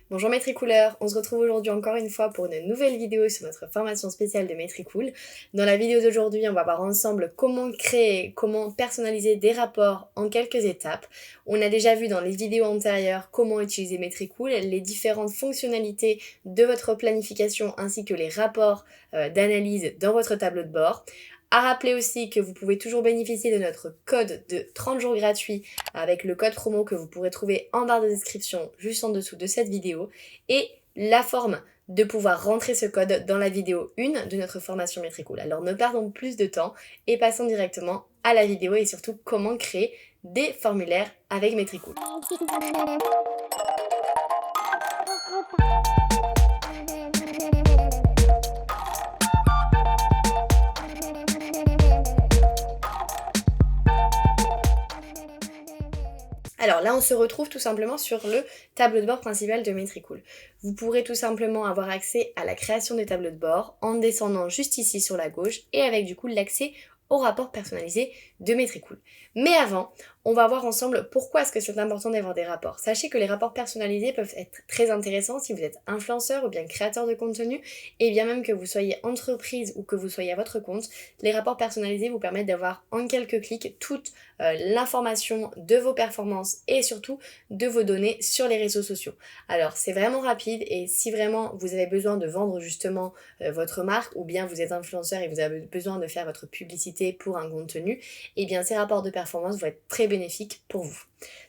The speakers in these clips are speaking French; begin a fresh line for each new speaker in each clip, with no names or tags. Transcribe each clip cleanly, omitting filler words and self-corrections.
Bonjour Maîtricooleurs, on se retrouve aujourd'hui encore une fois pour une nouvelle vidéo sur notre formation spéciale de Maîtricool. Dans la vidéo d'aujourd'hui, on va voir ensemble comment créer, comment personnaliser des rapports en quelques étapes. On a déjà vu dans les vidéos antérieures comment utiliser Maîtricool, les différentes fonctionnalités de votre planification ainsi que les rapports d'analyse dans votre tableau de bord. À rappeler aussi que vous pouvez toujours bénéficier de notre code de 30 jours gratuit avec le code promo que vous pourrez trouver en barre de description juste en dessous de cette vidéo et la forme de pouvoir rentrer ce code dans la vidéo 1 de notre formation Maîtricool. Alors ne perdons plus de temps et passons directement à la vidéo et surtout comment créer des formulaires avec Maîtricool. Alors là, on se retrouve tout simplement sur le tableau de bord principal de Maîtricool. Vous pourrez tout simplement avoir accès à la création des tableaux de bord en descendant juste ici sur la gauche et avec du coup l'accès au rapport personnalisé de Maîtricool. Mais avant, on va voir ensemble pourquoi est-ce que c'est important d'avoir des rapports. Sachez que les rapports personnalisés peuvent être très intéressants si vous êtes influenceur ou bien créateur de contenu, et bien même que vous soyez entreprise ou que vous soyez à votre compte, les rapports personnalisés vous permettent d'avoir en quelques clics toute l'information de vos performances et surtout de vos données sur les réseaux sociaux. Alors c'est vraiment rapide et si vraiment vous avez besoin de vendre justement votre marque ou bien vous êtes influenceur et vous avez besoin de faire votre publicité pour un contenu, et bien ces rapports de performance vont être très bénéfiques pour vous.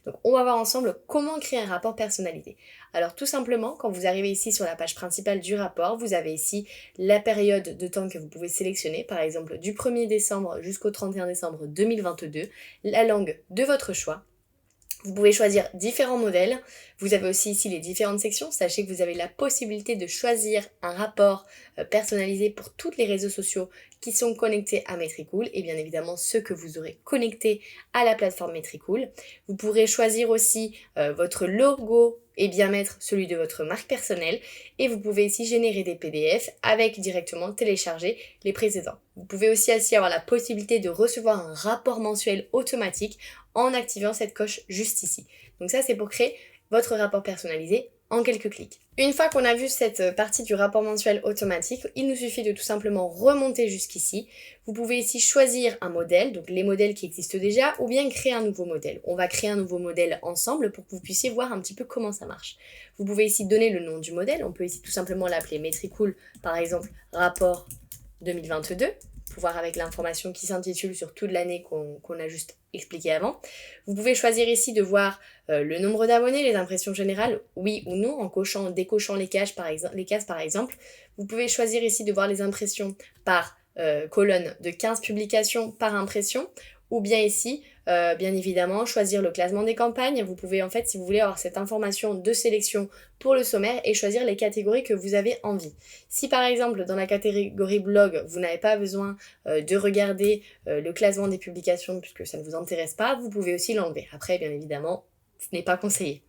Donc on va voir ensemble comment créer un rapport personnalisé. Alors tout simplement, quand vous arrivez ici sur la page principale du rapport, vous avez ici la période de temps que vous pouvez sélectionner, par exemple du 1er décembre jusqu'au 31 décembre 2022, la langue de votre choix. Vous pouvez choisir différents modèles. Vous avez aussi ici les différentes sections. Sachez que vous avez la possibilité de choisir un rapport personnalisé pour tous les réseaux sociaux qui sont connectés à Maîtricool et bien évidemment ceux que vous aurez connectés à la plateforme Maîtricool. Vous pourrez choisir aussi votre logo et bien mettre celui de votre marque personnelle et vous pouvez ici générer des PDF avec directement télécharger les précédents. Vous pouvez aussi avoir la possibilité de recevoir un rapport mensuel automatique en activant cette coche juste ici. Donc ça c'est pour créer votre rapport personnalisé en quelques clics. Une fois qu'on a vu cette partie du rapport mensuel automatique, il nous suffit de tout simplement remonter jusqu'ici. Vous pouvez ici choisir un modèle, donc les modèles qui existent déjà, ou bien créer un nouveau modèle. On va créer un nouveau modèle ensemble pour que vous puissiez voir un petit peu comment ça marche. Vous pouvez ici donner le nom du modèle, on peut ici tout simplement l'appeler Maîtricool, par exemple rapport 2022, pour voir avec l'information qui s'intitule sur toute l'année qu'on a juste expliqué avant. Vous pouvez choisir ici de voir le nombre d'abonnés, les impressions générales, oui ou non, en décochant les cases par exemple. Vous pouvez choisir ici de voir les impressions par colonne de 15 publications par impression, ou bien ici, bien évidemment, choisir le classement des campagnes. Vous pouvez en fait, si vous voulez avoir cette information de sélection pour le sommaire et choisir les catégories que vous avez envie. Si par exemple, dans la catégorie blog, vous n'avez pas besoin de regarder le classement des publications puisque ça ne vous intéresse pas, vous pouvez aussi l'enlever. Après, bien évidemment, ce n'est pas conseillé.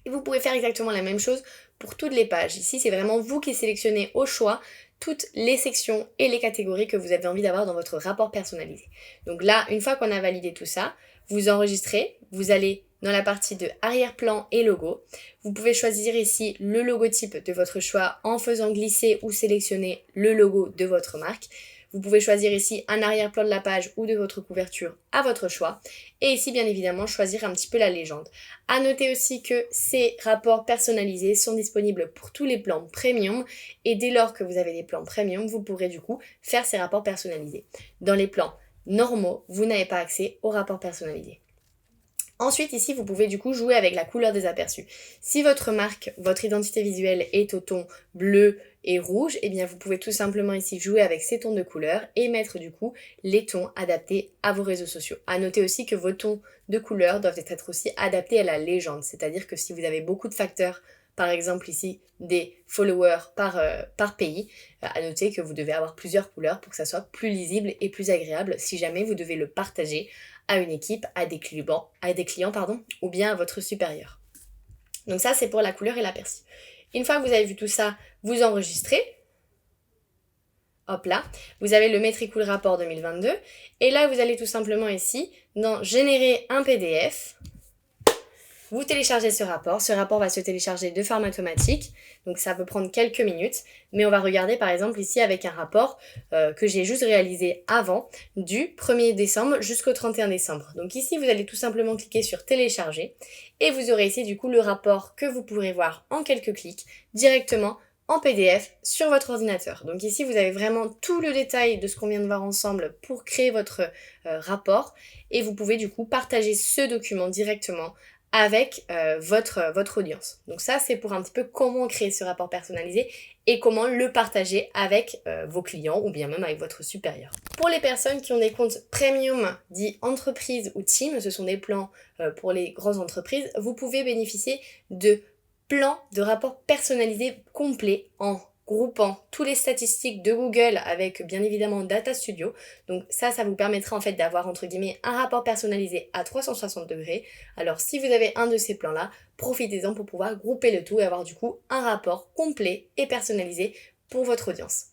Et vous pouvez faire exactement la même chose pour toutes les pages. Ici, c'est vraiment vous qui sélectionnez au choix toutes les sections et les catégories que vous avez envie d'avoir dans votre rapport personnalisé. Donc là, une fois qu'on a validé tout ça, vous enregistrez, vous allez dans la partie de arrière-plan et logo. Vous pouvez choisir ici le logotype de votre choix en faisant glisser ou sélectionner le logo de votre marque. Vous pouvez choisir ici un arrière-plan de la page ou de votre couverture à votre choix. Et ici, bien évidemment, choisir un petit peu la légende. À noter aussi que ces rapports personnalisés sont disponibles pour tous les plans premium. Et dès lors que vous avez des plans premium, vous pourrez du coup faire ces rapports personnalisés. Dans les plans normaux, vous n'avez pas accès aux rapports personnalisés. Ensuite, ici, vous pouvez du coup jouer avec la couleur des aperçus. Si votre marque, votre identité visuelle est au ton bleu et rouge, eh bien vous pouvez tout simplement ici jouer avec ces tons de couleurs et mettre du coup les tons adaptés à vos réseaux sociaux. À noter aussi que vos tons de couleurs doivent être aussi adaptés à la légende, c'est-à-dire que si vous avez beaucoup de facteurs, par exemple ici des followers par pays, à noter que vous devez avoir plusieurs couleurs pour que ça soit plus lisible et plus agréable si jamais vous devez le partager à une équipe, à des clients, ou bien à votre supérieur. Donc ça c'est pour la couleur et l'aperçu. Une fois que vous avez vu tout ça, vous enregistrez. Hop là, vous avez le Maîtricool rapport 2022 et là vous allez tout simplement ici dans générer un PDF Vous téléchargez ce rapport va se télécharger de forme automatique, donc ça peut prendre quelques minutes, mais on va regarder par exemple ici avec un rapport que j'ai juste réalisé avant, du 1er décembre jusqu'au 31 décembre. Donc ici vous allez tout simplement cliquer sur télécharger, et vous aurez ici du coup le rapport que vous pourrez voir en quelques clics directement en PDF sur votre ordinateur. Donc ici vous avez vraiment tout le détail de ce qu'on vient de voir ensemble pour créer votre rapport, et vous pouvez du coup partager ce document directement avec votre audience. Donc ça c'est pour un petit peu comment créer ce rapport personnalisé et comment le partager avec vos clients ou bien même avec votre supérieur. Pour les personnes qui ont des comptes premium dits entreprise ou team, ce sont des plans pour les grosses entreprises, vous pouvez bénéficier de plan de rapport personnalisé complet en groupant tous les statistiques de Google avec bien évidemment Data Studio. Donc ça vous permettra en fait d'avoir entre guillemets un rapport personnalisé à 360 degrés. Alors si vous avez un de ces plans-là, profitez-en pour pouvoir grouper le tout et avoir du coup un rapport complet et personnalisé pour votre audience.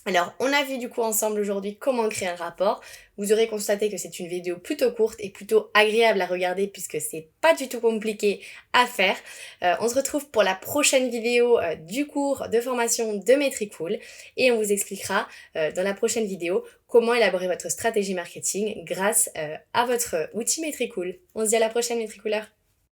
Alors, on a vu du coup ensemble aujourd'hui comment créer un rapport. Vous aurez constaté que c'est une vidéo plutôt courte et plutôt agréable à regarder puisque c'est pas du tout compliqué à faire. On se retrouve pour la prochaine vidéo du cours de formation de Metricool et on vous expliquera dans la prochaine vidéo comment élaborer votre stratégie marketing grâce à votre outil Metricool. On se dit à la prochaine Metricooler.